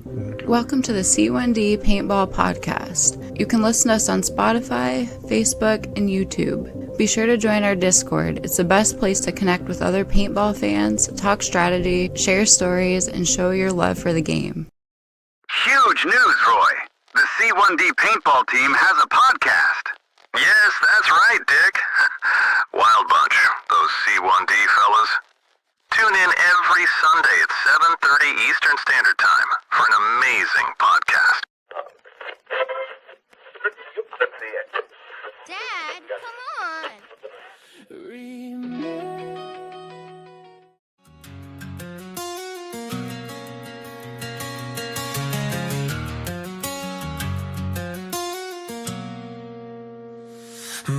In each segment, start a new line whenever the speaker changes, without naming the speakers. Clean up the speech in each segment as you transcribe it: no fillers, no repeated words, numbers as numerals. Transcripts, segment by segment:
Welcome to the C1D Paintball podcast. You can listen to us on Spotify, Facebook, and YouTube. Be sure to join our Discord. It's the best place to connect with other paintball fans, talk strategy, share stories, and show your love for the game.
Huge news, Roy. The C1D Paintball team has a podcast. Yes, that's right, Dick. Wild bunch, those C1D fellas. Tune in every Sunday at 7:30 Eastern Standard Time for an amazing podcast.
Dad, come on.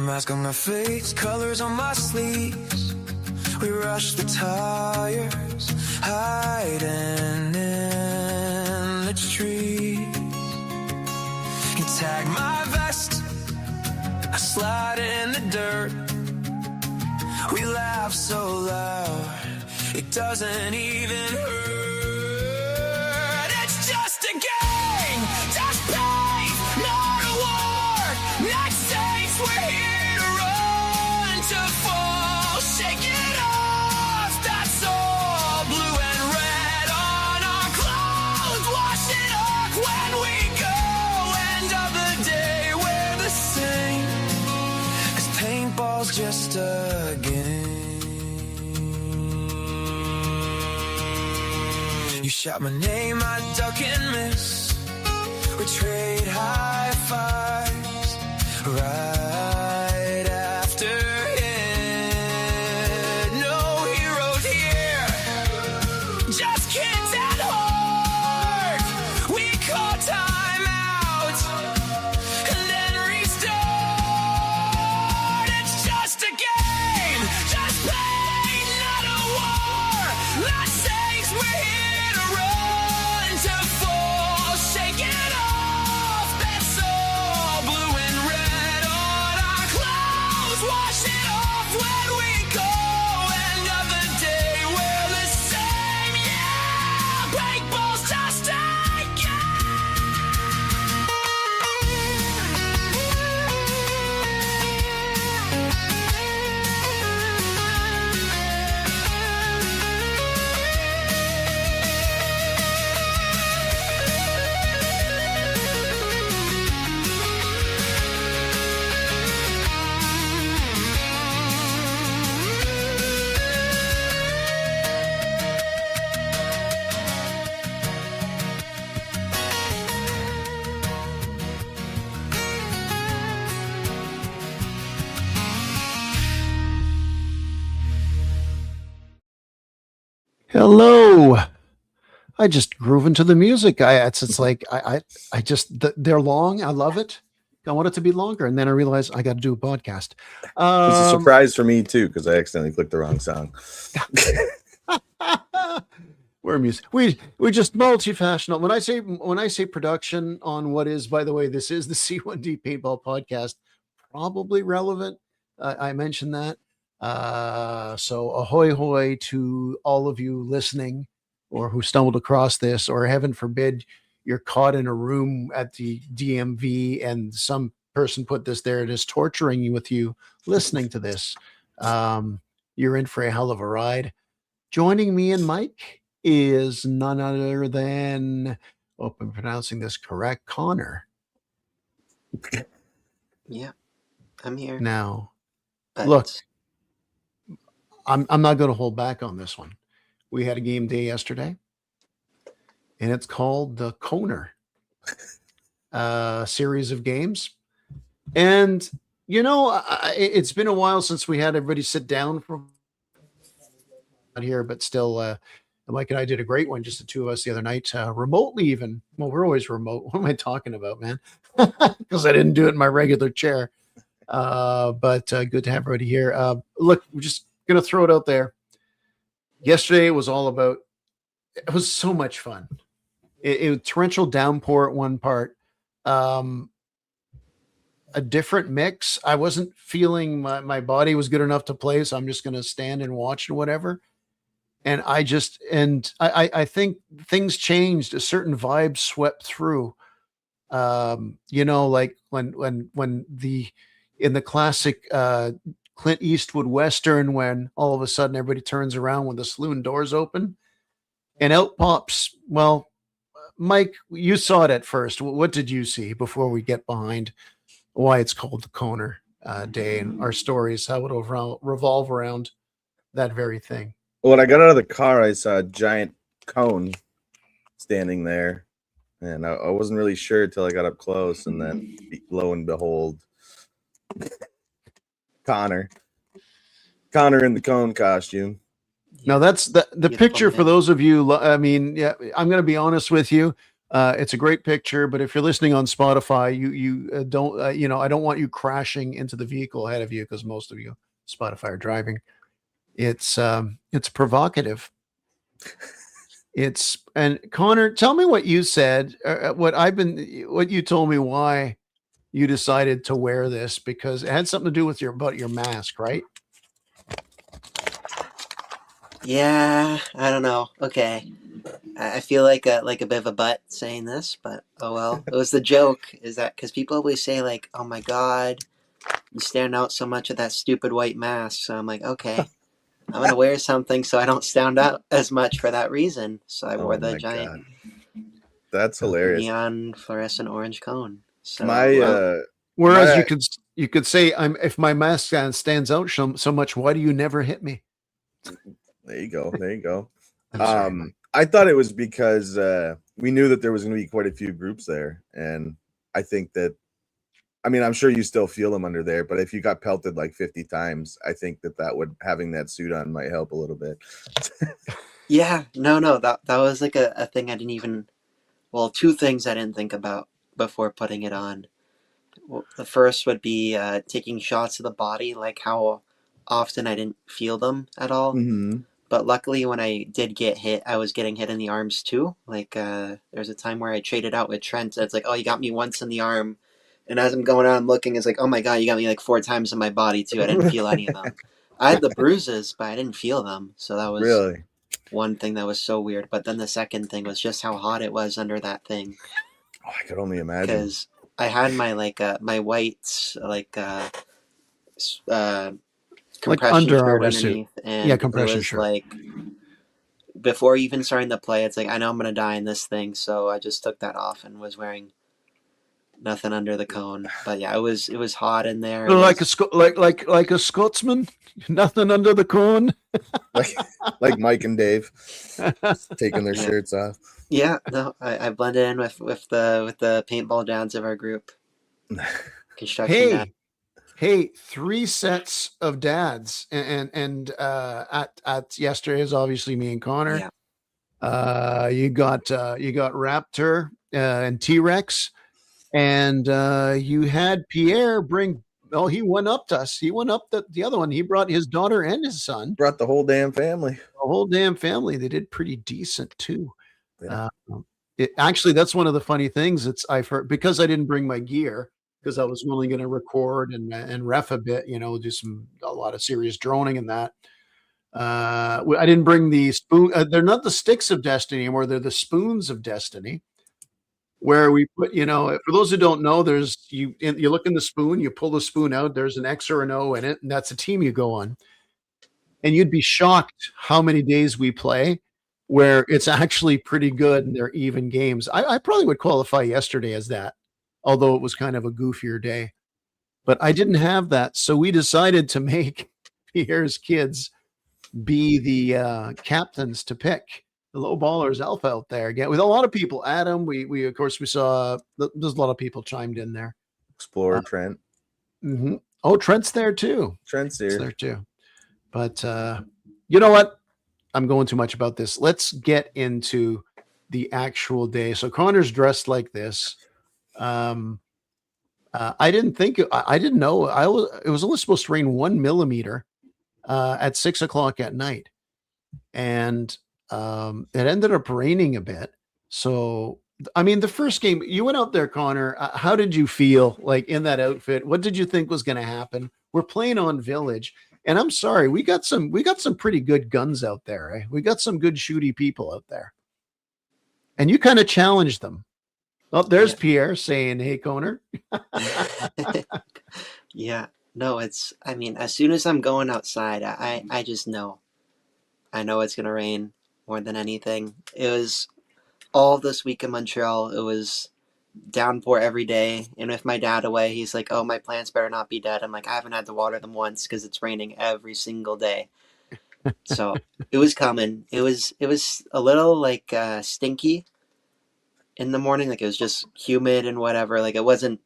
Mask on my face, colors on my sleeves. We rush the tires, hiding in the trees. You tag my vest, I slide in the dirt. We laugh so loud, it doesn't even hurt. It's just a game, just play, not a war. Next stage, we're here to run, to fall, shake it off. That's all, blue and red on our clothes. Wash it off when we go. End of the day, we're the same. 'Cause paintball's just a game. You shout my name, I duck and miss. We trade high fives right after it. No heroes here, just kids at heart. We call time out and then restart. It's just a game, just play, not a war. Last sakes, we're here to run, to fall, shake it off. That's all, blue and red on our clothes. Wash it off when we go. End of the day, we're the same. Yeah, paintball's just a
Hello. I just groove into the music. It's like I just they're long. I love it. I want it to be longer, and then I realize I got to do a podcast.
It was a surprise for me too because I accidentally clicked the wrong song.
We're music. We just multifaceted. When I say production on what is, by the way, this is the C1D Paintball podcast. Probably relevant. I mentioned that. So ahoy hoy to all of you listening or who stumbled across this, or heaven forbid you're caught in a room at the DMV and some person put this there and is torturing you with you listening to this. You're in for a hell of a ride. Joining me and Mike is none other than, hope I'm pronouncing this correct, Connor.
Yeah, I'm here.
Now,
But
look, I'm not going to hold back on this one. We had a game day yesterday, and it's called the Koner series of games. And, it's been a while since we had everybody sit down for here, but still, Mike and I did a great one, just the two of us the other night, remotely even. Well, we're always remote. What am I talking about, man? Because I didn't do it in my regular chair. But good to have everybody here. Look, we're just going to throw it out there. Yesterday was all about, it was so much fun. It torrential downpour at one part. A different mix. I wasn't feeling my body was good enough to play, so I'm just going to stand and watch and whatever. And I think things changed. A certain vibe swept through. Like when in the classic Clint Eastwood Western, when all of a sudden everybody turns around when the saloon doors open and out pops, well, Mike, you saw it at first. What did you see before we get behind why it's called the Coner Day and our stories, how it'll revolve around that very thing?
When I got out of the car, I saw a giant cone standing there, and I wasn't really sure until I got up close, and then lo and behold, Connor in the cone costume.
Now that's the picture for those of you. I mean, yeah, I'm going to be honest with you. It's a great picture, but if you're listening on Spotify, you don't, I don't want you crashing into the vehicle ahead of you because most of you Spotify are driving. It's provocative. And Connor, tell me what you said, what you told me why you decided to wear this, because it had something to do with your mask, right?
Yeah, I don't know. Okay. I feel like a bit of a butt saying this, but oh well. It was the joke, is that because people always say like, oh my God, you stand out so much with that stupid white mask. So I'm like, okay, I'm going to wear something so I don't stand out as much for that reason. So I wore the giant
That's hilarious.
neon fluorescent orange cone. So
whereas you could say, if my mask stands out so much, why do you never hit me?
There you go. I thought it was because we knew that there was going to be quite a few groups there, and I think that, I mean, I'm sure you still feel them under there, but if you got pelted like 50 times, I think that would, having that suit on might help a little bit.
Yeah, no, that was like a thing I didn't even, well, two things I didn't think about before putting it on. Well, the first would be taking shots to the body, like how often I didn't feel them at all.
Mm-hmm.
But luckily, when I did get hit, I was getting hit in the arms too. Like, there's a time where I traded out with Trent. It's like, oh, you got me once in the arm. And as I'm going around looking, it's like, oh my God, you got me like 4 times in my body too. I didn't feel any of them. I had the bruises, but I didn't feel them. So that was
really
one thing that was so weird. But then the second thing was just how hot it was under that thing.
Oh, I could only imagine.
Because I had my my white compression shirt underneath, and
compression
it was
shirt.
like before even starting to play, it's like I know I'm gonna die in this thing, so I just took that off and was wearing nothing under the cone. But yeah, it was hot in there.
Like a Scotsman, nothing under the cone.
like Mike and Dave taking their shirts off.
Yeah, no, I blended in with the paintball dads of our group. Construction dad.
Hey, 3 sets of dads, and at yesterday is obviously me and Connor.
Yeah.
You got Raptor and T-Rex, and you had Pierre bring. Oh, he went up to us. He went up the other one. He brought his daughter and his son.
Brought the whole damn family.
The whole damn family. They did pretty decent too.
Yeah.
Actually, that's one of the funny things. I've heard, because I didn't bring my gear, because I was only going to record and ref a bit, do a lot of serious droning and that. I didn't bring the spoon. They're not the sticks of destiny anymore. They're the spoons of destiny, where we put, for those who don't know, you look in the spoon, you pull the spoon out, there's an X or an O in it, and that's a team you go on. And you'd be shocked how many days we play where it's actually pretty good and they're even games. I probably would qualify yesterday as that, although it was kind of a goofier day. But I didn't have that. So we decided to make Pierre's kids be the captains to pick. The low ballers alpha out there again with a lot of people. Adam, we of course we saw there's a lot of people chimed in there.
Explorer Trent.
Mm-hmm. Oh, Trent's there too.
Trent's there
too. But you know what? I'm going too much about this. Let's get into the actual day. So Connor's dressed like this. I didn't know. It was only supposed to rain 1 millimeter at 6 o'clock at night, and it ended up raining a bit. So, I mean, the first game you went out there, Connor, how did you feel like in that outfit? What did you think was going to happen? We're playing on Village. And I'm sorry, we got some pretty good guns out there. Eh? We got some good shooty people out there. And you kind of challenged them. Oh, there's
Yeah.
Pierre saying, "Hey, Conor."
Yeah. No, I mean, as soon as I'm going outside, I just know. I know it's gonna rain more than anything. It was all this week in Montreal. It was downpour every day. And with my dad away, he's like, "Oh, my plants better not be dead." I'm like, "I haven't had to water them once because it's raining every single day." So it was coming. It was a little like stinky in the morning. Like it was just humid and whatever. Like it wasn't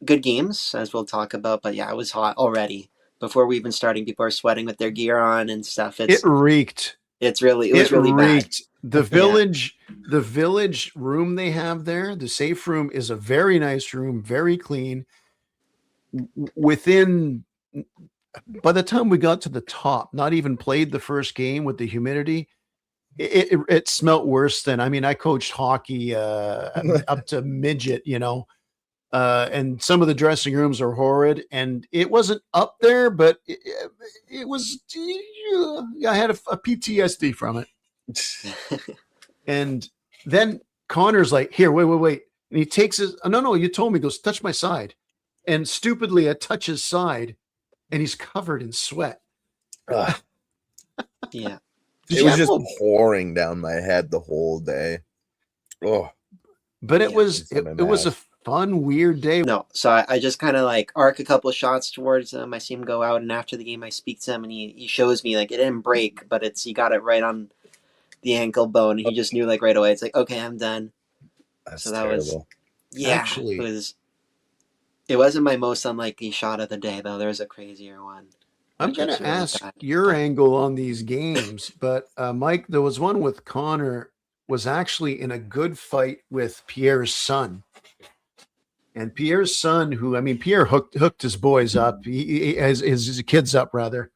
good games, as we'll talk about. But yeah, it was hot already before we even starting. People are sweating with their gear on and stuff.
It reeked.
It was really bad.
The village, the village room they have there, the safe room, is a very nice room, very clean. Within, by the time we got to the top, not even played the first game with the humidity, it smelt worse than. I mean, I coached hockey up to midget, and some of the dressing rooms are horrid, and it wasn't up there, but it was. I had a PTSD from it. And then Connor's like, "Here, wait," and he takes his. Oh, no, you told me. He goes, "Touch my side," and stupidly, I touch his side, and he's covered in sweat.
Yeah,
it was just pouring down my head the whole day. Oh,
but it was a fun, weird day.
No, so I just kind of like arc a couple of shots towards him. I see him go out, and after the game, I speak to him, and he shows me like it didn't break, but he got it right on the ankle bone, and he just knew like right away. It's like, okay, I'm done.
That's
so that
terrible.
Actually,
it wasn't my most unlikely shot of the day though. There was a crazier one.
I'm going to ask your angle on these games, but Mike, there was one with Connor was actually in a good fight with Pierre's son. And Pierre's son, Pierre hooked his boys up, he has his kids up rather,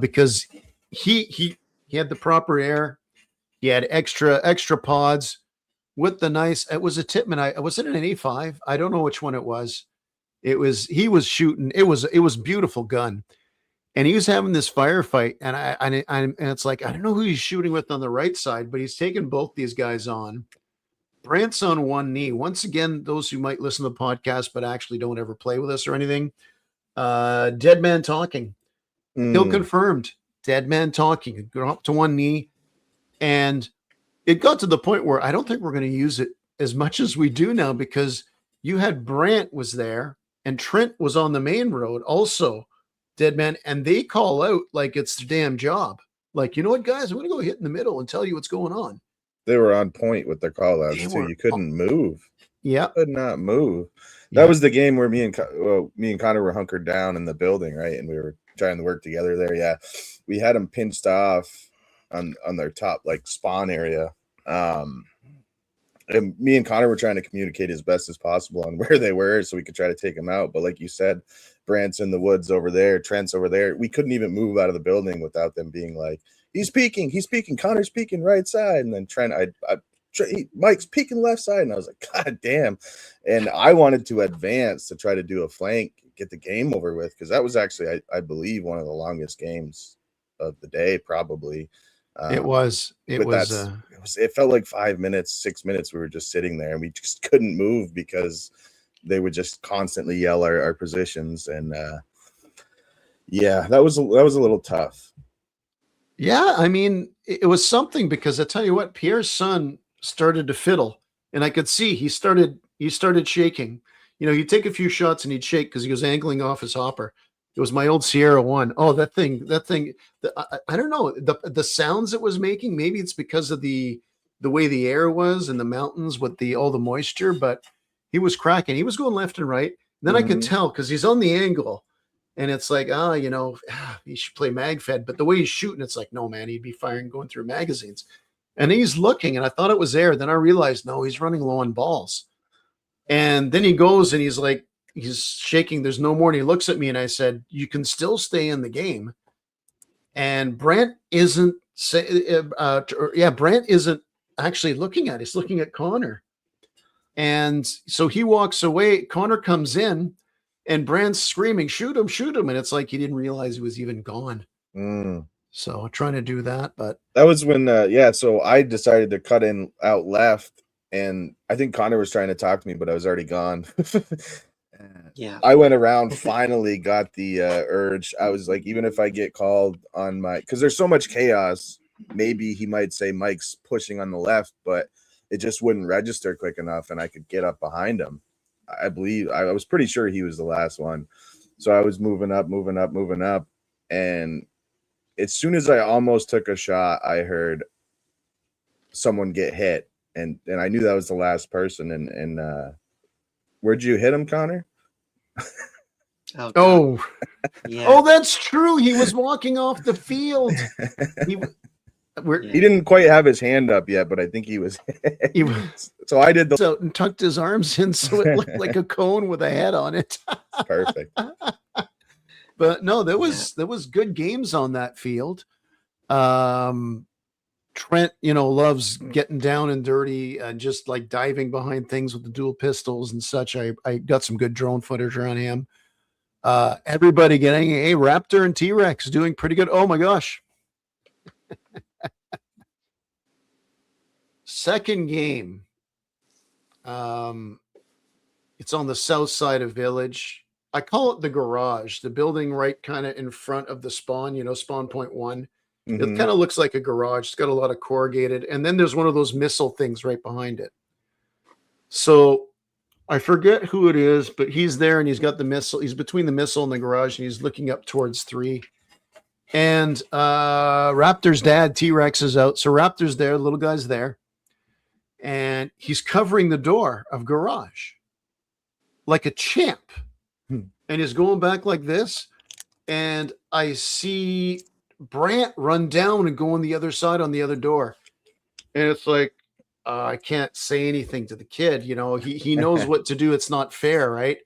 because he had the proper air, he had extra pods with the nice. It was a Titman. Was it an 85? I don't know which one it was. He was shooting. It was beautiful gun, and he was having this firefight, and it's like I don't know who he's shooting with on the right side, but he's taking both these guys on. Brant's on one knee. Once again, those who might listen to the podcast but actually don't ever play with us or anything, dead man talking. Kill confirmed. Dead man talking. Go up to one knee. And it got to the point where I don't think we're going to use it as much as we do now, because you had Brant was there and Trent was on the main road also, dead man. And they call out like it's their damn job. Like, you know what, guys, I'm going to go hit in the middle and tell you what's going on.
They were on point with their call outs too. You couldn't move.
Yeah.
Could not move. That was the game where me and Connor were hunkered down in the building, right? And we were trying to work together there. Yeah. We had them pinched off on their top like spawn area. And me and Connor were trying to communicate as best as possible on where they were so we could try to take them out. But like you said, Brant's in the woods over there, Trent's over there. We couldn't even move out of the building without them being like, he's peeking, Connor's peeking right side. And then Trent, Mike's peeking left side. And I was like, God damn. And I wanted to advance to try to do a flank, get the game over with. Cause that was actually, I believe, one of the longest games of the day, probably. It felt like 5 minutes, 6 minutes. We were just sitting there and we just couldn't move because they would just constantly yell our positions. And that was a little tough.
Yeah, I mean, it was something because I tell you what, Pierre's son started to fiddle, and I could see he started shaking. He'd take a few shots and he'd shake because he was angling off his hopper. It was my old Sierra 1. Oh, that thing. I don't know the sounds it was making. Maybe it's because of the way the air was in the mountains with all the moisture, but he was cracking. He was going left and right. And then I could tell because he's on the angle. And it's like, he should play mag fed. But the way he's shooting, it's like, no, man, he'd be going through magazines. And he's looking, and I thought it was air. Then I realized, no, he's running low on balls. And then he goes, and he's like, he's shaking. There's no more. And he looks at me, and I said, you can still stay in the game. And Brant isn't actually looking at it. He's looking at Connor. And so he walks away. Connor comes in. And Brand's screaming, shoot him, shoot him. And it's like he didn't realize he was even gone.
Mm.
So trying to do that, but
That was when, so I decided to cut in out left, and I think Connor was trying to talk to me, but I was already gone.
Yeah.
I went around, finally got the urge. I was like, even if I get called on because there's so much chaos, maybe he might say Mike's pushing on the left, but it just wouldn't register quick enough, and I could get up behind him. I was pretty sure he was the last one. So I was moving up, and as soon as I almost took a shot, I heard someone get hit, and I knew that was the last person. And where'd you hit him, Connor?
Oh, God.
oh,
Yeah.
oh, that's true. He was walking off the field. He
didn't quite have his hand up yet, but I think he was.
He was
so I did the
out and tucked his arms in so it looked like a cone with a head on it.
perfect.
But no, there was good games on that field. Trent, loves getting down and dirty and just like diving behind things with the dual pistols and such. I got some good drone footage around him. Everybody getting Raptor and T-Rex doing pretty good. Oh my gosh. Second game. It's on the south side of Village. I call it the garage, the building right kind of in front of the spawn, spawn point 1. It kind of looks like a garage. It's got a lot of corrugated. And then there's one of those missile things right behind it. So I forget who it is, but he's there and he's got the missile. He's between the missile and the garage and he's looking up towards 3. And Raptor's dad, T-Rex, is out. So Raptor's there, the little guy's there. And he's covering the door of garage like a champ. And he's going back like this. And I see Brant run down and go on the other side on the other door. And it's like, I can't say anything to the kid. He knows what to do. It's not fair, right?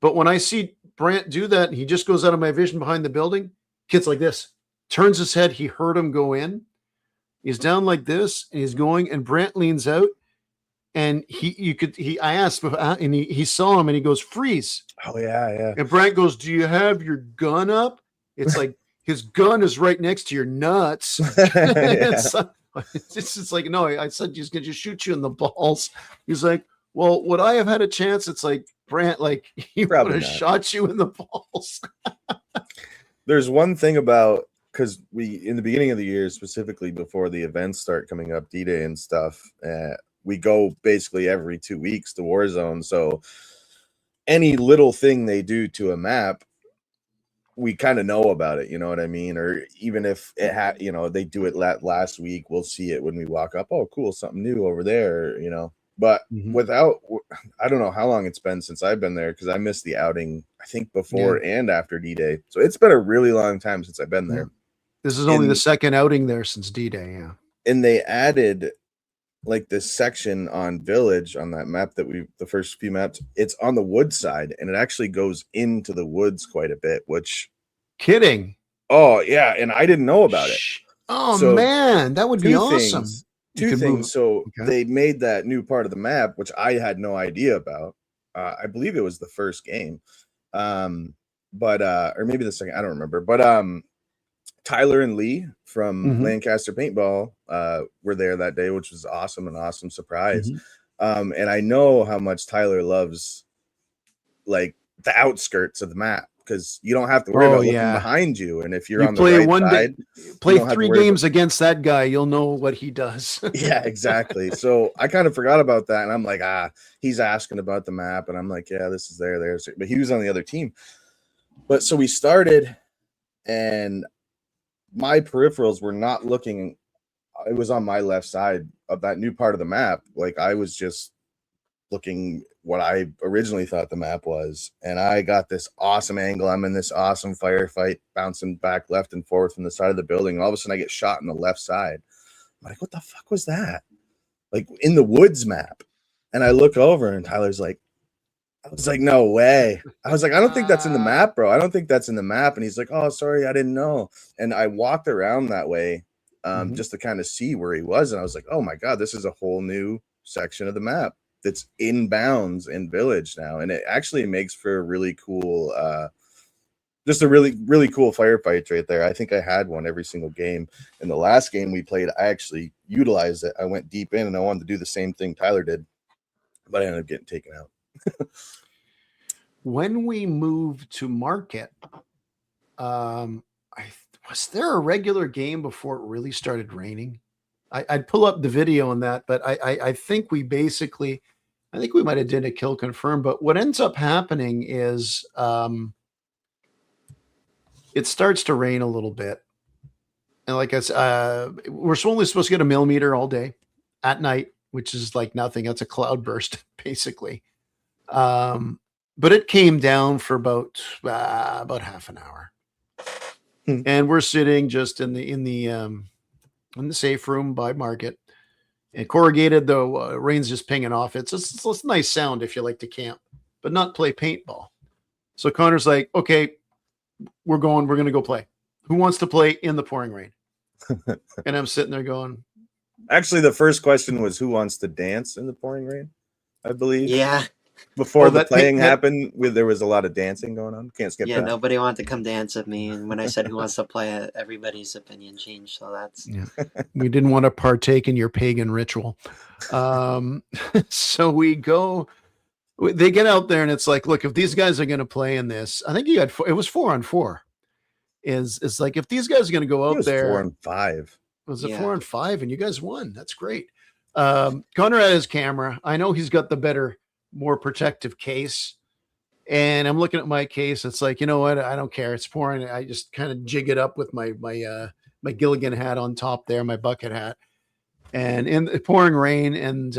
But when I see Brant do that, and he just goes out of my vision behind the building, kid's like this, turns his head. He heard him go in. He's down like this, and he's going, and Brant leans out, and I asked, and he saw him, and he goes, freeze.
Oh, yeah.
And Brant goes, do you have your gun up? It's like, his gun is right next to your nuts. It's like, no, I said he's going to just shoot you in the balls. He's like, well, would I have had a chance? It's like, Brant, like, he would have shot you in the balls.
There's one thing about, because in the beginning of the year, specifically before the events start coming up, D-Day and stuff, we go basically every 2 weeks to Warzone. So any little thing they do to a map, we kind of know about it, you know what I mean? Or even if it had, they do it last week, we'll see it when we walk up. Oh, cool, something new over there, But I don't know how long it's been since I've been there, because I missed the outing, I think, before and after D-Day. So it's been a really long time since I've been there.
This is only the second outing there since D-Day, yeah.
And they added like this section on Village on that map that the first few maps, it's on the wood side, and it actually goes into the woods quite a bit, which
kidding.
Oh yeah. And I didn't know about it.
Oh so, man, that would be awesome.
Two things. So they made that new part of the map, which I had no idea about. I believe it was the first game. But or maybe the second, I don't remember. But Tyler and Lee from Lancaster Paintball were there that day, which was awesome, an awesome surprise. And I know how much Tyler loves like the outskirts of the map, because you don't have to worry about looking behind you. And if you're on the right side,
play 3 games against that guy, you'll know what he does.
Yeah, exactly. So I kind of forgot about that. And I'm like, he's asking about the map. And I'm like, yeah, this is there. But he was on the other team. But so we started, and my peripherals were not looking. It was on my left side of that new part of the map. Like I was just looking what I originally thought the map was. And I got this awesome angle. I'm in this awesome firefight, bouncing back left and forth from the side of the building. And all of a sudden I get shot on the left side. I'm like, what the fuck was that? Like in the woods map. And I look over and Tyler's like, I was like, no way. I was like, I don't think that's in the map, bro. I don't think that's in the map. And he's like, oh, sorry, I didn't know. And I walked around that way just to kind of see where he was. And I was like, oh my God, this is a whole new section of the map. that's in bounds in Village now, and it actually makes for a really cool, just a really, really cool firefight right there. I think I had one every single game. In the last game we played, I actually utilized it. I went deep in, and I wanted to do the same thing Tyler did, but I ended up getting taken out.
When we moved to Market, was there a regular game before it really started raining? I'd pull up the video on that, but I think we basically, I think we might have did a kill confirm, but what ends up happening is it starts to rain a little bit. And like I said, we're only supposed to get a millimeter all day at night, which is like nothing. That's a cloud burst, basically. But it came down for about half an hour. And we're sitting just in the safe room by Market, and corrugated, though rain's just pinging off. It's a nice sound if you like to camp, but not play paintball. So Connor's like, okay, we're going to go play. Who wants to play in the pouring rain? And I'm sitting there going,
actually, the first question was who wants to dance in the pouring rain, I believe.
Yeah.
Before the playing happened, there was a lot of dancing going on. Can't skip that.
Nobody wanted to come dance with me. And when I said who wants to play, everybody's opinion changed. So that's...
Yeah. We didn't want to partake in your pagan ritual. So we go, they get out there and it's like, look, if these guys are going to play in this, I think it was 4-on-4. It's like, if these guys are going to go out there.
4-on-5.
Was it 4-on-5? And you guys won. That's great. Connor had his camera. I know he's got the better, more protective case, and I'm looking at my case. It's like, you know what? I don't care. It's pouring. I just kind of jig it up with my Gilligan hat on top there, my bucket hat, and in the pouring rain. And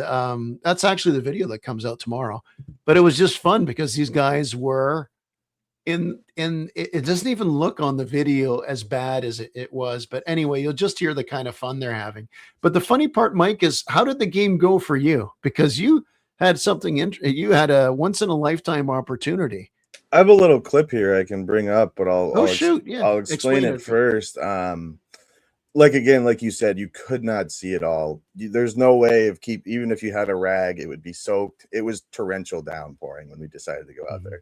that's actually the video that comes out tomorrow. But it was just fun because these guys were in. It doesn't even look on the video as bad as it was. But anyway, you'll just hear the kind of fun they're having. But the funny part, Mike, is how did the game go for you? Because you had something you had a once in a lifetime opportunity.
I have a little clip here I can bring up, but I'll explain it first. Like you said, you could not see it all. There's no way of even if you had a rag, it would be soaked. It was torrential downpouring when we decided to go out there.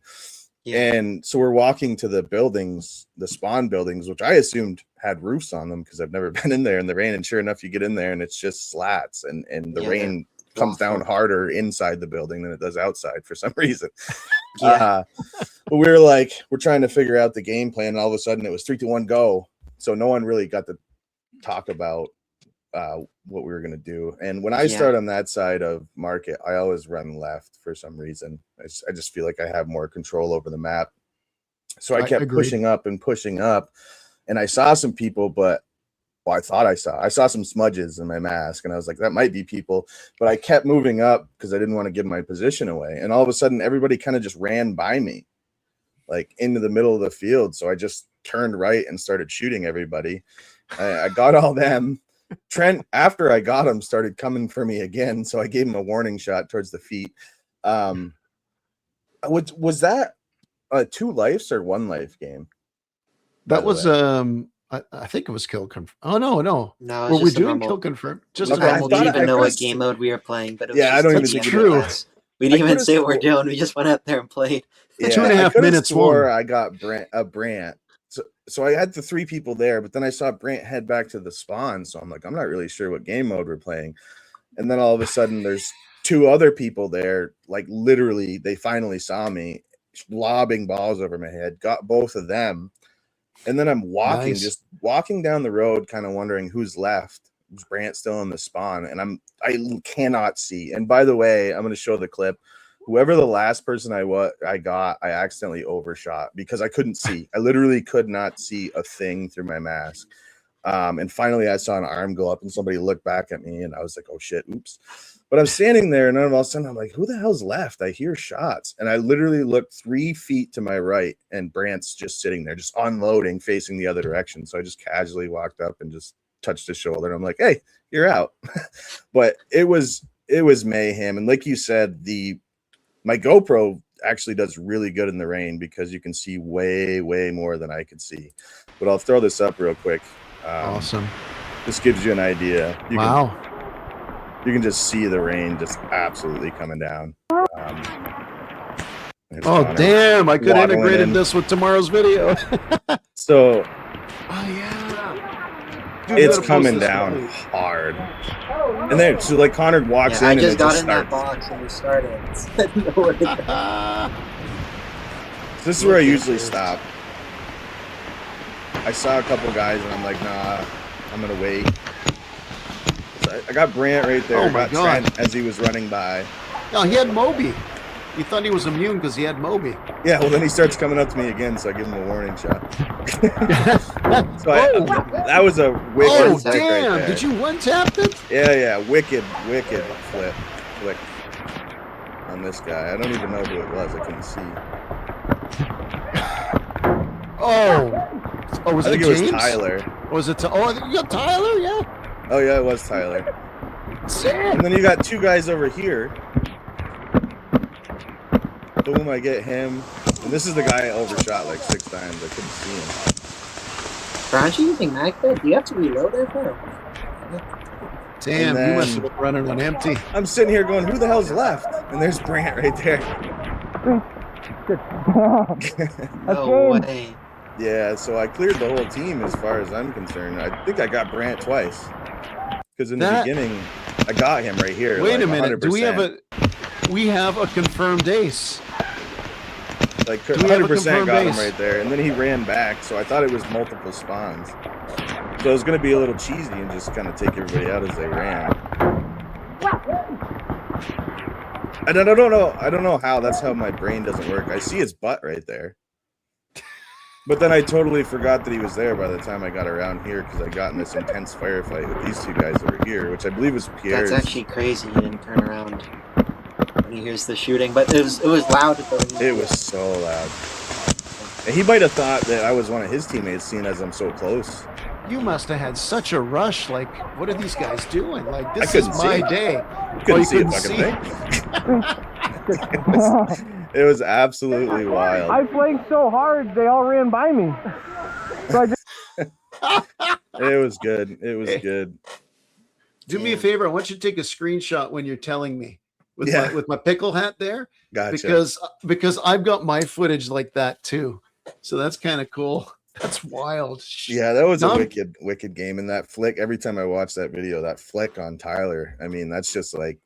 Yeah. And so we're walking to the buildings, the spawn buildings, which I assumed had roofs on them because I've never been in there in the rain. And sure enough, you get in there and it's just slats, and the rain comes down harder inside the building than it does outside for some reason. But we're trying to figure out the game plan, and all of a sudden it was 3, 2, 1, go. So no one really got to talk about what we were going to do. And when I start on that side of Market, I always run left for some reason. I just feel like I have more control over the map. So I kept pushing up, and I saw some people, but I thought I saw some smudges in my mask, and I was like, that might be people, but I kept moving up because I didn't want to give my position away. And all of a sudden everybody kind of just ran by me, like into the middle of the field. So I just turned right and started shooting everybody. I got all them. Trent, after I got him, started coming for me again. So I gave him a warning shot towards the feet. Was that a 2 lives or 1 life game?
That was I think it was kill confirm. Oh no. Were we doing kill confirm? Just
we didn't even know what game mode we were playing, but it was
I don't even think
true.
We didn't even say what we're doing. We just went out there and played.
2.5 minutes.
I got Brant. So I had the 3 people there, but then I saw Brant head back to the spawn. So I'm like, I'm not really sure what game mode we're playing. And then all of a sudden there's 2 other people there. Like literally, they finally saw me lobbing balls over my head, got both of them. And then I'm just walking down the road, kind of wondering who's left. Is Brant still in the spawn? And I cannot see. And by the way, I'm going to show the clip. Whoever the last person I got, I accidentally overshot because I couldn't see. I literally could not see a thing through my mask. And finally, I saw an arm go up, and somebody looked back at me, and I was like, "Oh shit, oops!" But I'm standing there, and all of a sudden, I'm like, "Who the hell's left?" I hear shots, and I literally looked 3 feet to my right, and Brant's just sitting there, just unloading, facing the other direction. So I just casually walked up and just touched his shoulder. And I'm like, "Hey, you're out." But it was mayhem, and like you said, my GoPro actually does really good in the rain because you can see way more than I could see. But I'll throw this up real quick.
Awesome.
This gives you an idea. You can just see the rain just absolutely coming down. There's
Oh,
Connor
damn. I could have
waddling
integrated
in.
this with tomorrow's video.
So
Oh, yeah. Dude, you
it's
gotta post
coming
this
down
video.
hard. And then, so like Connor walks
Yeah,
in
I
and
just
it
got
just
in that
starts.
box and we started. I didn't know where to go.
So this is where I usually stop. I saw a couple guys and I'm like, nah, I'm gonna wait. So I got Brant right there.
Oh my
got
God.
Trent as he was running by.
No, he had Moby. He thought he was immune because he had Moby.
Yeah, well then he starts coming up to me again, so I give him a warning shot. So that was a wicked
Oh,
flick
damn.
right there.
Did you one-tap it?
Yeah, wicked flick on this guy. I don't even know who it was. I couldn't see.
Oh, was
I
it
think it
James?
was Tyler.
Was it? Oh, you got Tyler? Yeah.
Oh yeah, it was Tyler.
Sick.
And then you got two guys over here. Boom, I get him. And this is the guy I overshot like 6 times. I couldn't see him.
Aren't you using MagFit? Do you have to reload it there?
Damn,
And
you must
then-
have been running on empty.
I'm sitting here going, who the hell's left? And there's Brant right there.
No way.
Yeah, so I cleared the whole team as far as I'm concerned. I think I got Brant twice. Because in the
That-
beginning, I got him right here.
Wait
like
a minute. Do we have
100%.
we have a confirmed ace?
Like
do we have a
100%
confirmed
got him
base?
right there. And then he ran back, so I thought it was multiple spawns. So it was going to be a little cheesy and just kind of take everybody out as they ran. And I don't know how. That's how my brain doesn't work. I see his butt right there. But then I totally forgot that he was there by the time I got around here because I got in this intense firefight with these two guys over here, which I believe was Pierre's.
That's actually crazy. He didn't turn around when he hears the shooting, but it was loud at the.
It was so loud. And he might have thought that I was one of his teammates, seeing as I'm so close.
You must have had such a rush. Like, what are these guys doing? Like, this is
couldn't see
my
it.
day.
Couldn't
you
see a
couldn't
fucking
see?
thing. It was absolutely wild.
I flanked so hard, they all ran by me. So I just
It was good. It was good.
Do me a favor. I want you to take a screenshot when you're telling me with
Yeah.
my pickle hat there,
Gotcha.
because I've got my footage like that too. So that's kind of cool. That's wild.
Yeah, that was a
Num-
wicked game. And that flick, every time I watch that video, that flick on Tyler, I mean, that's just like,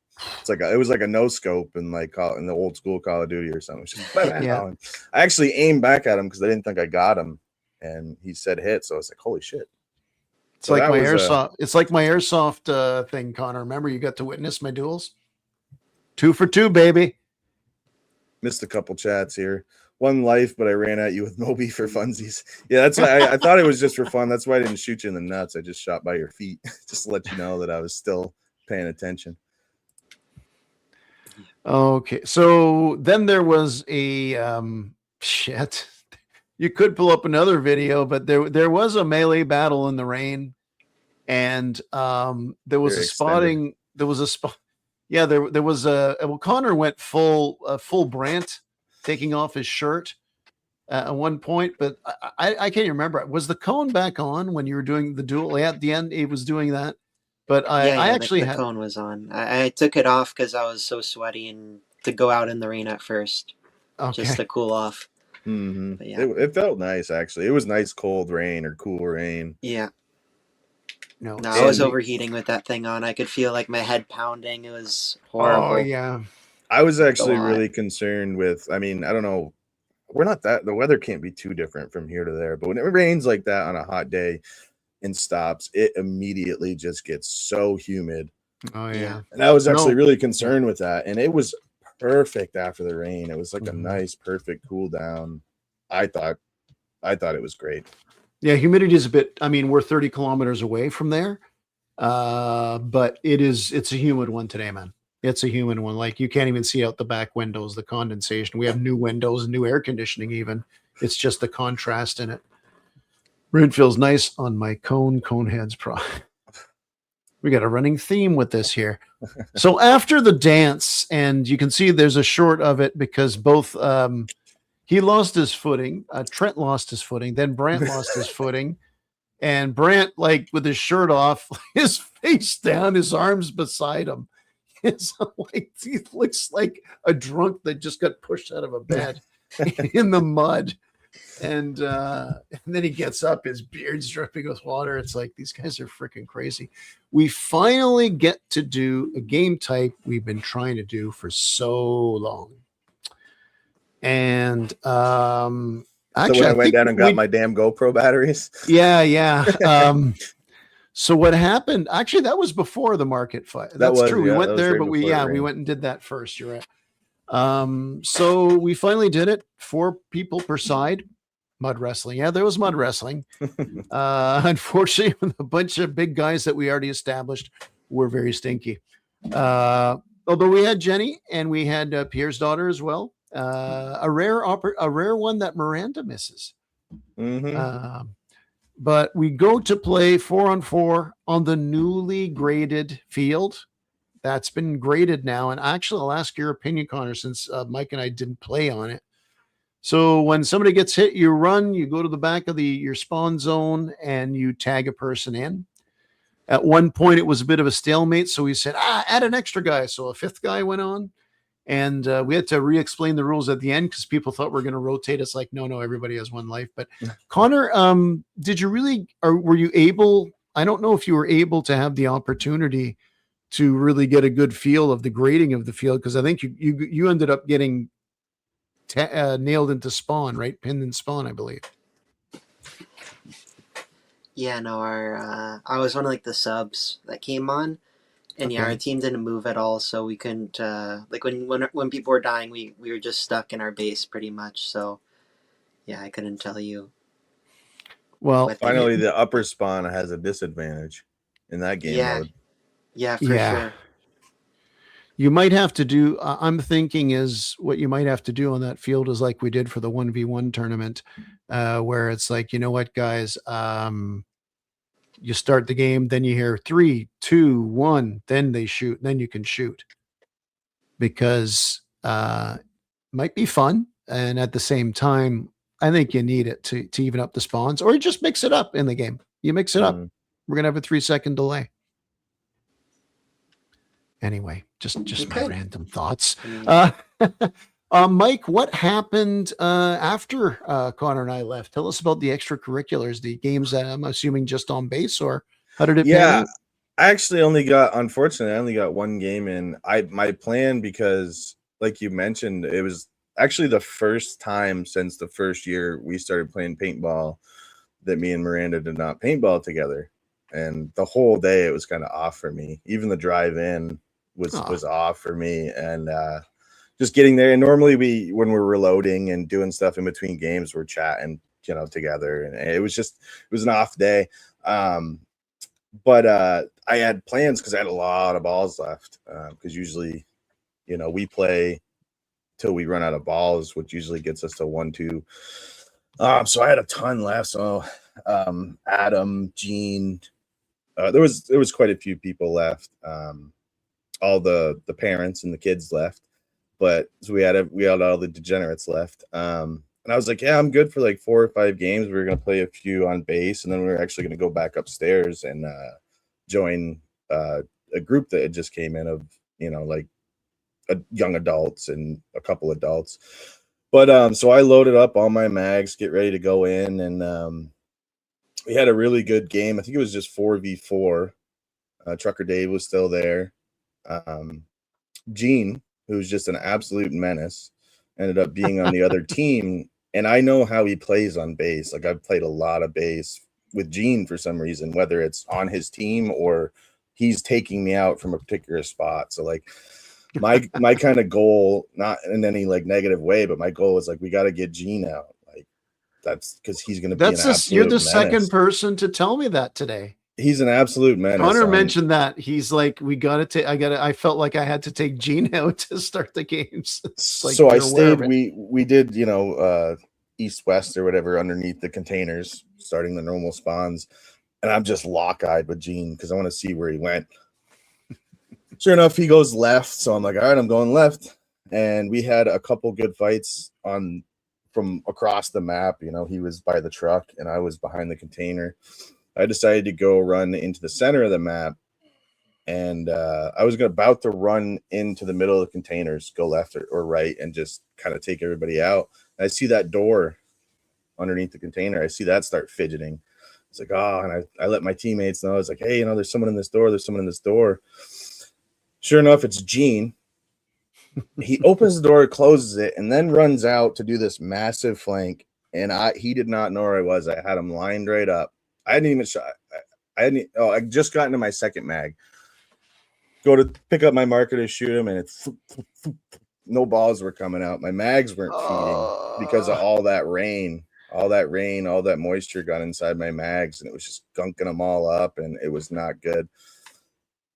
it was like a no scope in like in the old school Call of Duty or something. It's just,
Yeah.
I actually aimed back at him because I didn't think I got him, and he said hit, so I was like, holy shit.
It's
So
like
that
my
was,
airsoft. It's like my airsoft thing, Connor. Remember, you got to witness my duels. 2 for 2, baby.
Missed a couple chats here. 1 life, but I ran at you with Moby for funsies. Yeah, that's why I thought it was just for fun. That's why I didn't shoot you in the nuts. I just shot by your feet, just to let you know that I was still paying attention.
Okay, so then there was a shit. You could pull up another video, but there was a melee battle in the rain, and there was
Very
a spotting. There was a spot. Yeah, there was a. Well, Connor went full Brant, taking off his shirt at one point, but I can't remember. Was the cone back on when you were doing the duel? At the end, it was doing that. But I actually
the
had.
cone was on. I took it off because I was so sweaty and to go out in the rain at first,
Okay.
just to cool off.
Mm-hmm.
But yeah.
It felt nice, actually. It was nice cold rain or cool rain.
Yeah.
No,
No, I was
And-
overheating with that thing on. I could feel like my head pounding. It was horrible.
Oh yeah.
I was actually
Go on.
really concerned with, I mean, I don't know. We're not that, the weather can't be too different from here to there, but when it rains like that on a hot day and stops, it immediately just gets so humid.
Oh
Yeah.
yeah.
And I was actually
No.
really concerned with that. And it was perfect after the rain. It was like
Mhm.
a nice, perfect cool down. I thought it was great.
Yeah, humidity is a bit. I mean, we're 30 kilometers away from there, but it's a humid one today, man. It's a humid one. Like you can't even see out the back windows, the condensation. We have new windows, new air conditioning. Even it's just the contrast in it. Rain feels nice on my cone heads. We got a running theme with this here. So after the dance, and you can see there's a short of it because both he lost his footing. Trent lost his footing. Then Brant lost his footing. And Brant, like with his shirt off, his face down, his arms beside him. It's like he looks like a drunk that just got pushed out of a bed in the mud. And then he gets up, his beard's dripping with water. It's like these guys are freaking crazy. We finally get to do a game type we've been trying to do for so long. And
So
actually,
when I went down and got my damn GoPro batteries.
Yeah. So what happened? Actually, that was before the market fight. That's true. We went there, but we went and did that first. You're right. So we finally did it. 4 people per side. Mud wrestling. Yeah, there was mud wrestling. Unfortunately, a bunch of big guys that we already established were very stinky. Although we had Jenny and we had Pierre's daughter as well. A rare one that Miranda misses. But we go to play 4-on-4 on the newly graded field. That's been graded now. And actually, I'll ask your opinion, Connor, since Mike and I didn't play on it. So when somebody gets hit, you run, you go to the back of your spawn zone and you tag a person in. At one point, it was a bit of a stalemate. So we said, add an extra guy. So a 5th guy went on. And we had to re-explain the rules at the end because people thought we're going to rotate. It's like, no, everybody has 1 life. But Connor, did you really, or were you able, I don't know if you were able to have the opportunity to really get a good feel of the grading of the field. Because I think you ended up getting nailed into spawn, right? Pinned in spawn, I believe.
Yeah, no, I was one of like the subs that came on. And yeah, our team didn't move at all, so we couldn't. Like when people were dying, we were just stuck in our base pretty much. So yeah, I couldn't tell you.
Well, finally, the upper spawn has a disadvantage in that game mode.
Yeah, for sure.
You might have to do. I'm thinking is what you might have to do on that field is like we did for the 1v1 tournament, where it's like, you know what, guys. You start the game, then you hear 3, 2, 1, then they shoot, then you can shoot. Because might be fun. And at the same time, I think you need it to even up the spawns, or you just mix it up in the game. You mix it up. We're going to have a 3-second delay. Anyway, just my random thoughts. Mike, what happened after Connor and I left? Tell us about the extracurriculars, the games that I'm assuming just on base, or how did it pan out?
I actually unfortunately, I only got 1 game in. My plan, because like you mentioned, it was actually the first time since the first year we started playing paintball that me and Miranda did not paintball together. And the whole day it was kind of off for me. Even the drive in was off for me. And just getting there. And normally when we're reloading and doing stuff in between games, we're chatting, together. And it was an off day. But I had plans because I had a lot of balls left. Because usually, we play till we run out of balls, which usually gets us to 1-2. So I had a ton left. So Adam, Gene, there was quite a few people left. All the parents and the kids left. But so we had all the degenerates left. And I was like, yeah, I'm good for like 4 or 5 games. We were going to play a few on base, and then we were actually going to go back upstairs and join a group that had just came in of, like young adults and a couple adults. But so I loaded up all my mags, get ready to go in, and we had a really good game. I think it was just 4v4. Trucker Dave was still there. Gene, who's just an absolute menace, ended up being on the other team. And I know how he plays on base. Like, I've played a lot of base with Gene for some reason, whether it's on his team or he's taking me out from a particular spot. So like my kind of goal, not in any like negative way, but my goal is like, we got to get Gene out. Like, that's because he's going to be an absolute
you're the
menace.
Second person to tell me that today.
He's an absolute menace.
Connor mentioned that. He's like, I felt like I had to take Gene out to start the games. Like,
so I stayed, we did, east-west or whatever underneath the containers, starting the normal spawns. And I'm just lock-eyed with Gene because I want to see where he went. Sure enough, he goes left. So I'm like, all right, I'm going left. And we had a couple good fights from across the map. He was by the truck and I was behind the container. I decided to go run into the center of the map, and I was about to run into the middle of the containers, go left or right, and just kind of take everybody out. And I see that door underneath the container. I see that start fidgeting. It's like, oh, and I let my teammates know. I was like, hey, there's someone in this door. There's someone in this door. Sure enough, it's Gene. He opens the door, closes it, and then runs out to do this massive flank. And he did not know where I was. I had him lined right up. I hadn't even shot. I just got into my second mag. Go to pick up my marker to shoot him, and it's no balls were coming out. My mags weren't feeding because of all that rain. All that moisture got inside my mags, and it was just gunking them all up, and it was not good.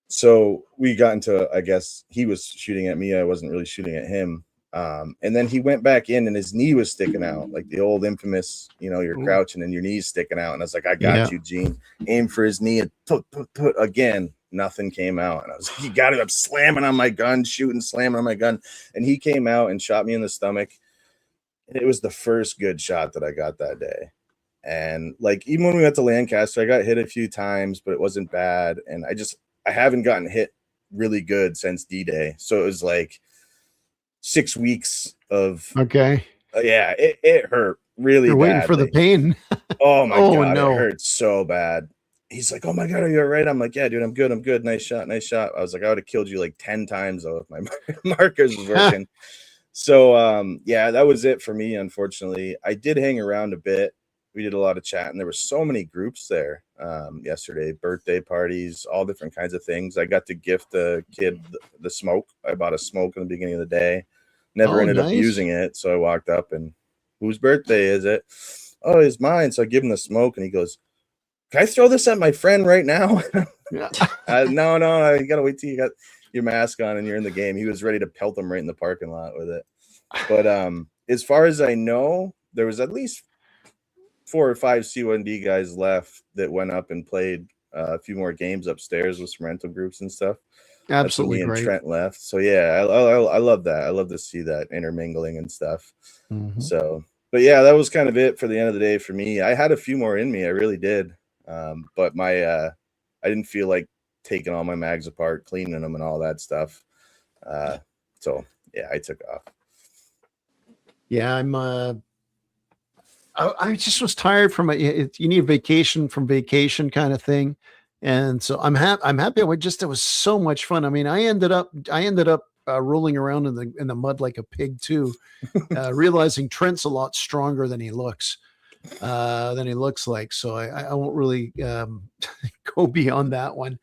So we got into, I guess he was shooting at me. I wasn't really shooting at him. And then he went back in, and his knee was sticking out, like the old infamous, you're crouching and your knee's sticking out. And I was like, I got you, Gene. Aim for his knee, and again, nothing came out. And I was like, you got it. I'm slamming on my gun, slamming on my gun. And he came out and shot me in the stomach. It was the first good shot that I got that day. And like, even when we went to Lancaster, I got hit a few times, but it wasn't bad. And I haven't gotten hit really good since D-Day. So it was like 6 weeks of, it hurt really
You're
bad.
waiting for the pain.
Oh my God.
No.
It hurt so bad. He's like, oh my God, are you all right? I'm like, yeah, dude, I'm good. Nice shot. I was like, I would have killed you like 10 times though if my markers was working. So, that was it for me, unfortunately. I did hang around a bit. We did a lot of chatting. There were so many groups there yesterday, birthday parties, all different kinds of things. I got to gift a kid the smoke. I bought a smoke in the beginning of the day. Never ended up using it, so I walked up and, whose birthday is it? Oh, it's mine. So I give him the smoke, and he goes, can I throw this at my friend right now? No, you got to wait till you got your mask on and you're in the game. He was ready to pelt him right in the parking lot with it. But as far as I know, there was at least 4 or 5 C1D guys left that went up and played a few more games upstairs with some rental groups and stuff.
Absolutely
That's when me
great.
and Trent left. So yeah, I love that. I love to see that intermingling and stuff.
Mm-hmm.
So, but yeah, that was kind of it for the end of the day for me. I had a few more in me, I really did. But I didn't feel like taking all my mags apart, cleaning them, and all that stuff. So yeah, I took off.
Yeah, I just was tired from it. You need a vacation from vacation kind of thing. And so I'm happy. It was so much fun. I mean, I ended up rolling around in the mud like a pig too, realizing Trent's a lot stronger than he looks like. So I won't really go beyond that one.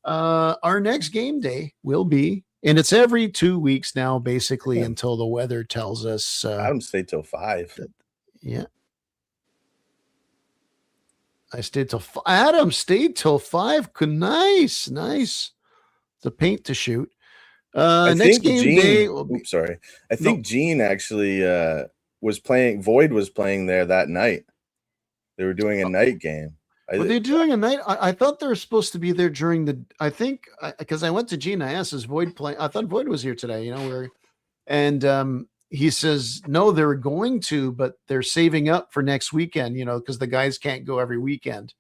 Our next game day will be, and it's every 2 weeks now, basically, until the weather tells us.
Adam stayed till 5.
Yeah. Adam stayed till 5. Nice. The paint to shoot. Next game day.
I think Gene actually was playing. Void was playing there that night. They were doing a night game.
Were they doing a night? I thought they were supposed to be there during the. I think because I went to Gene, I asked, "Is Void playing?" I thought Void was here today. And he says no, they were going to, but they're saving up for next weekend. Because the guys can't go every weekend.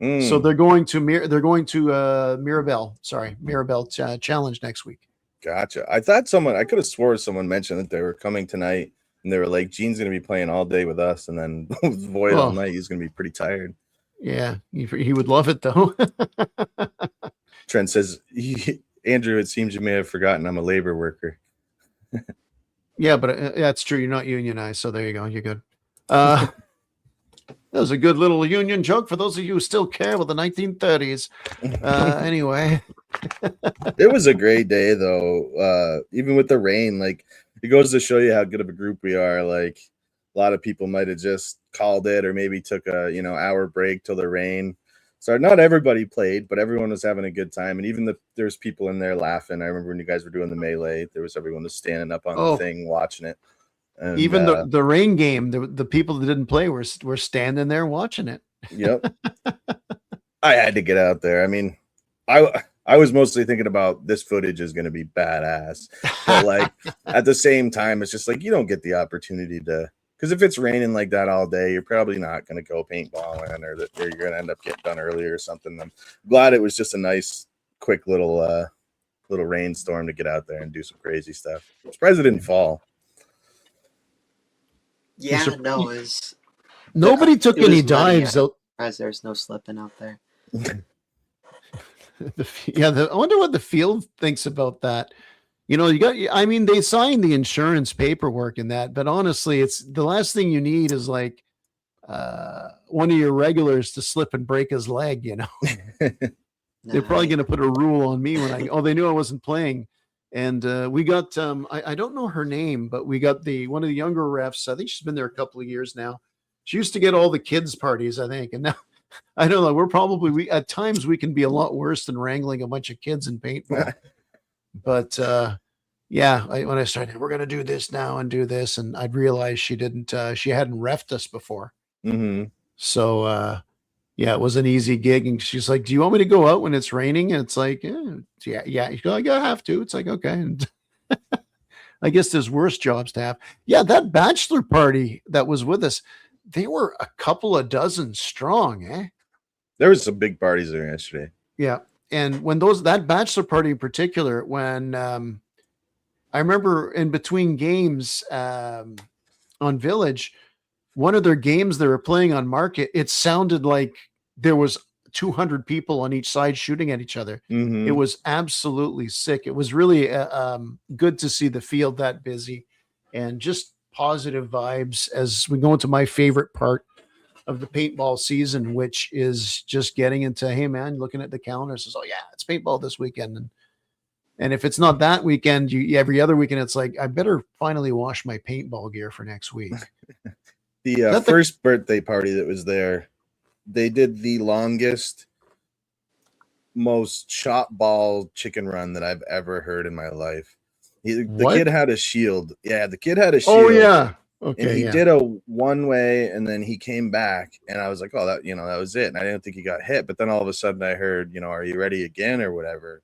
So they're going to Mirabel Challenge next week.
Gotcha. I could have swore someone mentioned that they were coming tonight, and they were like, Gene's going to be playing all day with us, and then with Void all night. He's going to be pretty tired.
Yeah, he would love it though.
Trent says, Andrew, it seems you may have forgotten I'm a labor worker.
Yeah, but that's true. You're not unionized, so there you go. You're good. That was a good little union joke for those of you who still care with the 1930s. Anyway.
It was a great day, though. Even with the rain, like, it goes to show you how good of a group we are. Like, a lot of people might have just called it or maybe took a, hour break till the rain. So not everybody played, but everyone was having a good time. And even there's people in there laughing. I remember when you guys were doing the melee, there was everyone was standing up on the thing watching it. And,
even the rain game, the people that didn't play were standing there watching it.
Yep. I had to get out there. I mean, I was mostly thinking about this footage is going to be badass. But like at the same time, it's just like you don't get the opportunity to Because if it's raining like that all day, you're probably not going to go paintballing, or you're going to end up getting done earlier or something. I'm glad it was just a nice, quick little rainstorm to get out there and do some crazy stuff. I'm surprised it didn't fall.
Yeah, no, it was.
Nobody took
it was
any
muddy,
dives
yeah.
out.
Surprised there's no slipping out there.
I wonder what the field thinks about that. You know, I mean, they signed the insurance paperwork and that, but honestly, it's the last thing you need is like one of your regulars to slip and break his leg, you know. They're probably going to put a rule on me when they knew I wasn't playing. And we got, I don't know her name, but we got one of the younger refs. I think she's been there a couple of years now. She used to get all the kids' parties, I think. And now, I don't know, at times we can be a lot worse than wrangling a bunch of kids in paintball. But when I started, we're going to do this now and do this. And I'd realized she hadn't reffed us before.
Mm-hmm.
So, it was an easy gig. And she's like, do you want me to go out when it's raining? And it's like, yeah. You go, I have to. It's like, okay. And I guess there's worse jobs to have. Yeah. That bachelor party that was with us, they were a couple of dozen strong, eh?
There was some big parties there yesterday.
Yeah. And when that bachelor party in particular, when I remember in between games on Village, one of their games they were playing on Market, it sounded like there was 200 people on each side shooting at each other.
Mm-hmm.
It was absolutely sick. It was really good to see the field that busy and just positive vibes as we go into my favorite part of the paintball season, which is just getting into, hey man, looking at the calendar, says, oh yeah, it's paintball this weekend. And if it's not that weekend, every other weekend, it's like, I better finally wash my paintball gear for next week.
The first birthday party that was there, they did the longest, most shot ball chicken run that I've ever heard in my life. The kid had a shield. Yeah, the kid had a shield.
Oh yeah. Okay.
And he did a one way, and then he came back, and I was like, oh, that was it. And I didn't think he got hit. But then all of a sudden I heard, are you ready again or whatever?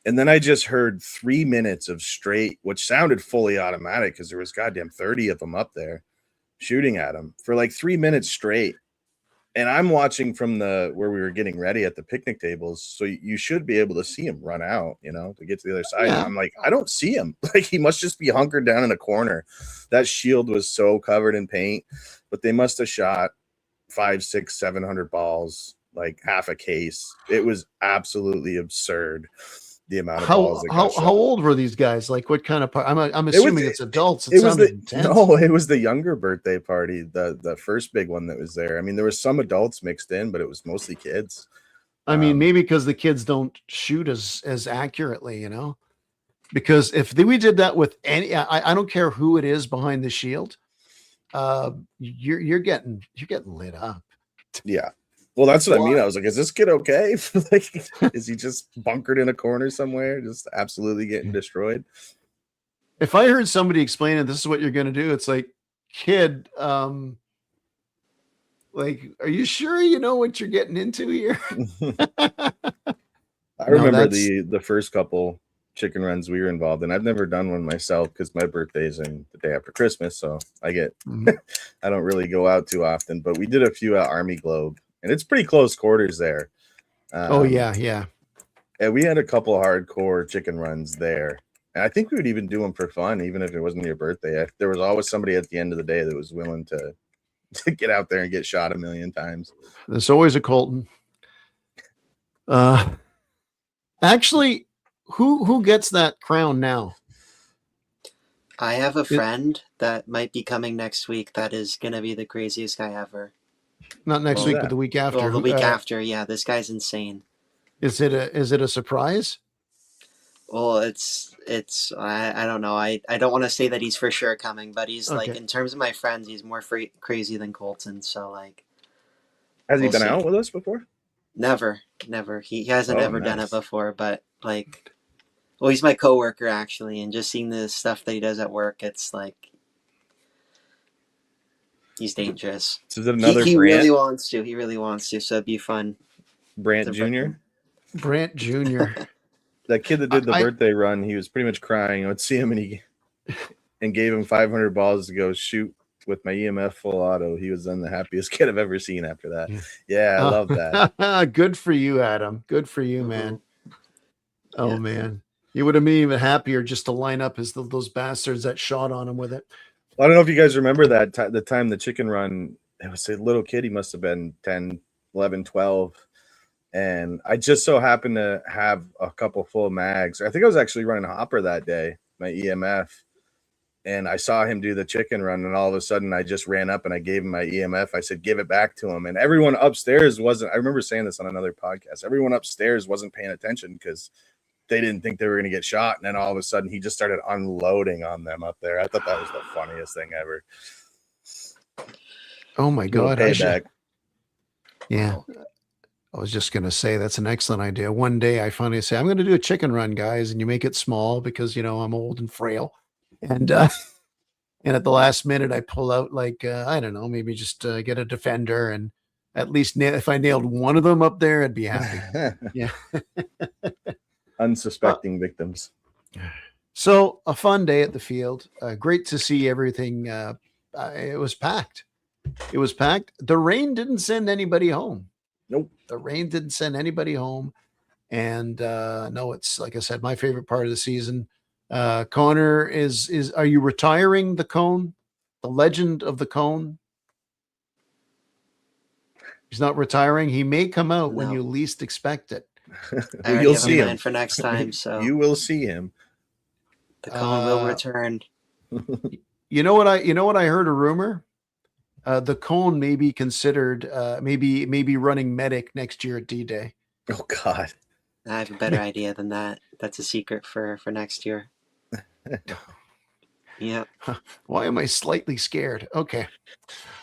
And then I just heard 3 minutes of straight, which sounded fully automatic because there was goddamn 30 of them up there shooting at him for like 3 minutes straight. And I'm watching from where we were getting ready at the picnic tables. So you should be able to see him run out, to get to the other side. Yeah. And I'm like, I don't see him. Like, he must just be hunkered down in a corner. That shield was so covered in paint, but they must have shot 500, 600, 700 balls, like half a case. It was absolutely absurd. The amount of balls.
How old were these guys? Like, what kind of I'm assuming it's adults. It sounded intense.
No, it was the younger birthday party, the first big one that was there. I mean, there was some adults mixed in, but it was mostly kids.
I mean, maybe because the kids don't shoot as accurately, because if we did that with any, I don't care who it is behind the shield, you're getting lit up.
Yeah. Well, that's what I mean. I was like, is this kid okay? Like, is he just bunkered in a corner somewhere, just absolutely getting destroyed?
If I heard somebody explaining this is what you're going to do, it's like, kid, like, are you sure you know what you're getting into here?
I remember the first couple chicken runs we were involved in. I've never done one myself because my birthday's in the day after Christmas, so I don't really go out too often. But we did a few at Army Globe. And it's pretty close quarters there.
Yeah.
And we had a couple hardcore chicken runs there. And I think we would even do them for fun, even if it wasn't your birthday. There was always somebody at the end of the day that was willing to get out there and get shot a million times.
There's always a Colton. Actually, who gets that crown now?
I have a friend that might be coming next week that is going to be the craziest guy ever.
Not next week, but the week after.
Well, the week after, yeah. This guy's insane.
Is it a surprise?
Well, it's I don't know. I don't want to say that he's for sure coming, but he's like, in terms of my friends, he's more crazy than Colton. So like,
has he been out with us before?
Never. He hasn't ever done it before. But like, well, he's my coworker actually, and just seeing the stuff that he does at work, it's like. He's dangerous.
So is it another
he really wants to. He really wants to. So it'd be fun.
Brant Jr.
Brant Jr.
That kid that did the birthday run, he was pretty much crying. I would see him and and gave him 500 balls to go shoot with my EMF full auto. He was then the happiest kid I've ever seen after that. Yeah, I love that.
Good for you, Adam. Good for you, man. Oh,
Yeah.
man. You would have been even happier just to line up as those bastards that shot on him with it.
I don't know if you guys remember that the time the chicken run, it was a little kid. He must have been 10, 11, 12. And I just so happened to have a couple full mags. I think I was actually running Hopper that day, my EMF. And I saw him do the chicken run, and all of a sudden I just ran up and I gave him my EMF. I said, give it back to him. And everyone upstairs wasn't, I remember saying this on another podcast, everyone upstairs wasn't paying attention because they didn't think they were going to get shot. And then all of a sudden he just started unloading on them up there. I thought that was the funniest thing ever.
Oh my God.
Payback.
Yeah. I was just going to say, that's an excellent idea. One day I finally say, I'm going to do a chicken run, guys. And you make it small because, you know, I'm old and frail. And at the last minute, I pull out like, I don't know, maybe just get a defender. And at least if I nailed one of them up there, I'd be happy. Yeah.
Unsuspecting victims.
So a fun day at the field. Great to see everything. It was packed. It was packed. The rain didn't send anybody home.
Nope.
The rain didn't send anybody home. And no, it's like I said, my favorite part of the season. Connor are you retiring the cone? The legend of the cone? He's not retiring. He may come out when you least expect it.
You'll see him
for next time. So
you will see him.
The cone will return.
You know what I heard a rumor? The cone may be considered maybe running medic next year at D-Day.
Oh God.
I have a better idea than that. That's a secret for next year. Yeah.
Why am I slightly scared? Okay.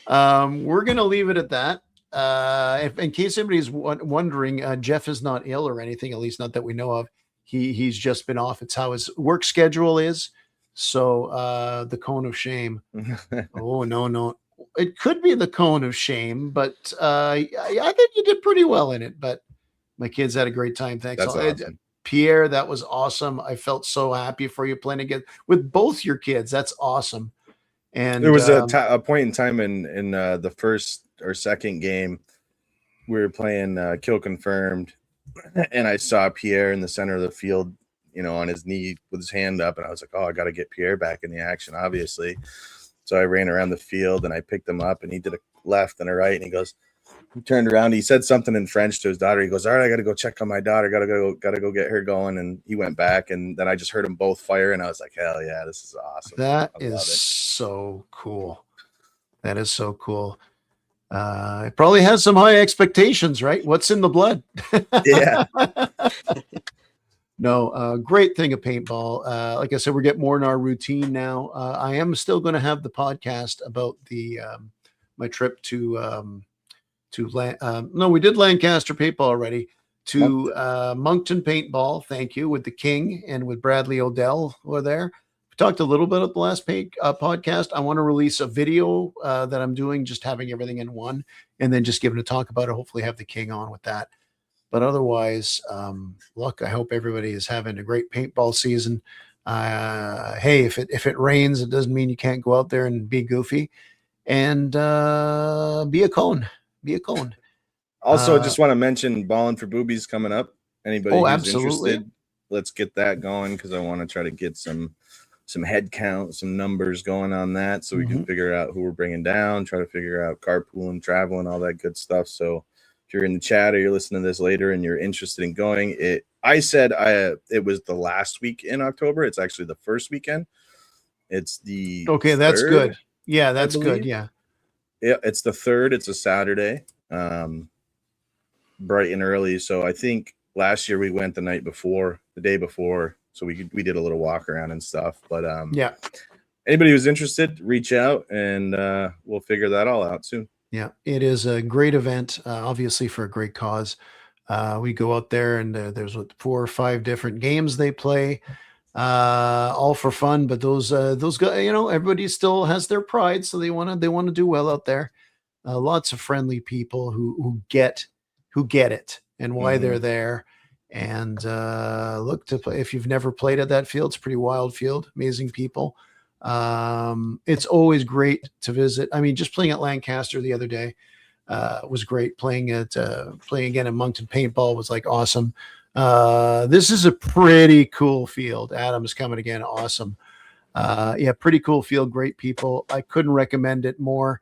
We're going to leave it at that. If in case anybody's wondering, Jeff is not ill or anything, at least not that we know of. He's just been off. It's how his work schedule is. So the cone of shame. Oh, no. It could be the cone of shame, but I think you did pretty well in it. But my kids had a great time. Thanks.
That's awesome.
Pierre, that was awesome. I felt so happy for you playing again with both your kids. That's awesome. And
there was a point in time in the first or second game, we were playing Kill Confirmed, and I saw Pierre in the center of the field, you know, on his knee with his hand up, and I was like, oh, I got to get Pierre back in the action, obviously. So I ran around the field and I picked him up, and he did a left and a right, and he turned around. He said something in French to his daughter. He goes, all right, I got to go check on my daughter. Got to go get her going. And he went back, and then I just heard them both fire. And I was like, hell yeah, this is awesome.
That is so cool. That is so cool. It probably has some high expectations, right? What's in the blood?
Yeah.
No, great thing of paintball. Like I said, we're getting more in our routine now. I am still going to have the podcast about my trip to we did Lancaster paintball already, to Moncton paintball. Thank you, with the King and with Bradley Odell were there. We talked a little bit at the last podcast. I want to release a video that I'm doing, just having everything in one, and then just giving a talk about it. Hopefully have the King on with that. But otherwise, look, I hope everybody is having a great paintball season. Hey, if it rains, it doesn't mean you can't go out there and be goofy, and be a cone. Be a cone.
Also, just want to mention Ballin' for Boobies coming up. Anybody who's
absolutely
interested, let's get that going, because I want to try to get some head count, some numbers going on that, so we can figure out who we're bringing down, try to figure out carpooling, traveling, all that good stuff. So if you're in the chat or you're listening to this later and you're interested in going, I said it was the last week in October. It's actually the first weekend. It's the
that's
third,
good. Yeah, that's good. Yeah.
Yeah, it's the 3rd. It's a Saturday, bright and early. So I think last year we went the day before. So we did a little walk around and stuff. But
yeah,
anybody who's interested, reach out, and we'll figure that all out soon.
Yeah, it is a great event, obviously for a great cause. We go out there, and there's 4 or 5 different games they play, all for fun. But those guys, you know, everybody still has their pride, so they want to do well out there. Lots of friendly people who get it and why they're there. And look to play. If you've never played at that field, it's a pretty wild field, amazing people. It's always great to visit. I mean, just playing at Lancaster the other day was great. Playing again at Moncton Paintball was like awesome. This is a pretty cool field. Adam's coming again. Awesome. Yeah, pretty cool field. Great people. I couldn't recommend it more.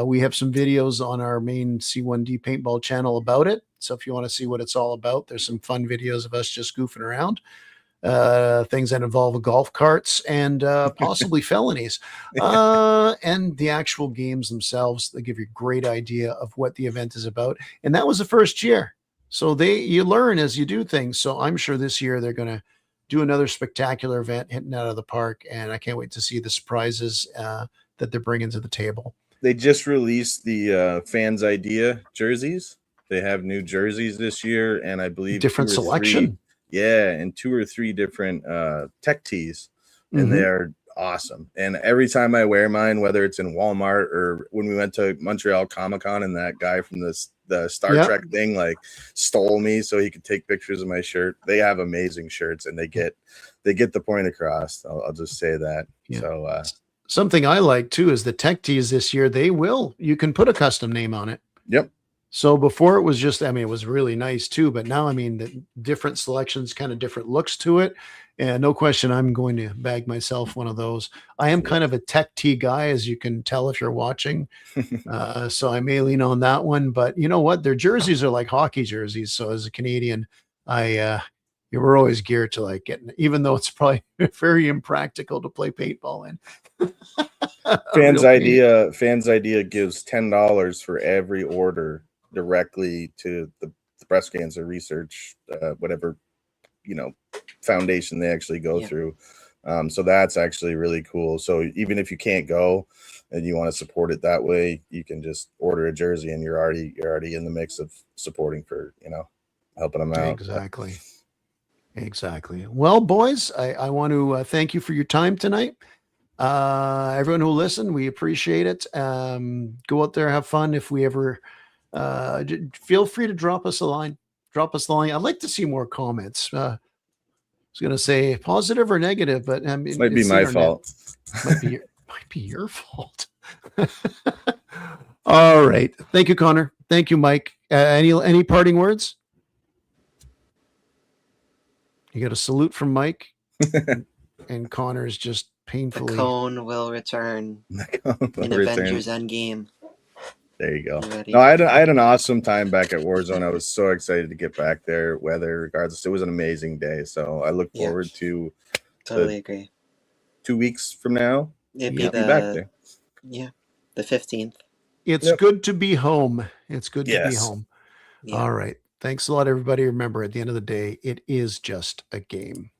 We have some videos on our main C1D Paintball channel about it. So if you want to see what it's all about, there's some fun videos of us just goofing around. Things that involve golf carts and possibly felonies, and the actual games themselves. They give you a great idea of what the event is about. And that was the first year. So you learn as you do things. So I'm sure this year they're going to do another spectacular event hitting out of the park. And I can't wait to see the surprises that they're bringing to the table.
They just released the fans idea jerseys. They have new jerseys this year. And I believe
different selection.
And 2 or 3 different tech tees, and they are awesome. And every time I wear mine, whether it's in Walmart or when we went to Montreal Comic-Con and that guy from the Star Trek thing like stole me so he could take pictures of my shirt. They have amazing shirts, and they get the point across. I'll just say that. Yeah. So
something I like too is the tech tees this year. You can put a custom name on it.
Yep.
So before it was just, I mean, it was really nice too, but now, I mean, the different selections, kind of different looks to it. And no question, I'm going to bag myself one of those. I am kind of a tech tee guy, as you can tell if you're watching. So I may lean on that one, but you know what? Their jerseys are like hockey jerseys. So as a Canadian, we're always geared to like getting, even though it's probably very impractical to play paintball in.
Fans idea gives $10 for every order directly to the breast cancer research, whatever, foundation they actually go through. So that's actually really cool. So even if you can't go and you want to support it that way, you can just order a jersey and you're already in the mix of supporting for, helping them out.
Exactly. Well, boys, I want to thank you for your time tonight. Everyone who listened, we appreciate it. Go out there, have fun. If we ever feel free to drop us a line. I'd like to see more comments. I was going to say positive or negative, but I mean,
might be my fault.
Might be your fault. All right. Thank you, Connor. Thank you, Mike. Any parting words? You got a salute from Mike, and Connor is just painfully.
The cone will return in Avengers Endgame.
There you go. No, I had an awesome time back at Warzone. I was so excited to get back there. Weather, regardless, it was an amazing day. So I look forward to.
Totally agree.
2 weeks from now,
it'd be back there. Yeah, the 15th.
It's good to be home. It's good to be home. Yeah. All right. Thanks a lot, everybody. Remember, at the end of the day, it is just a game.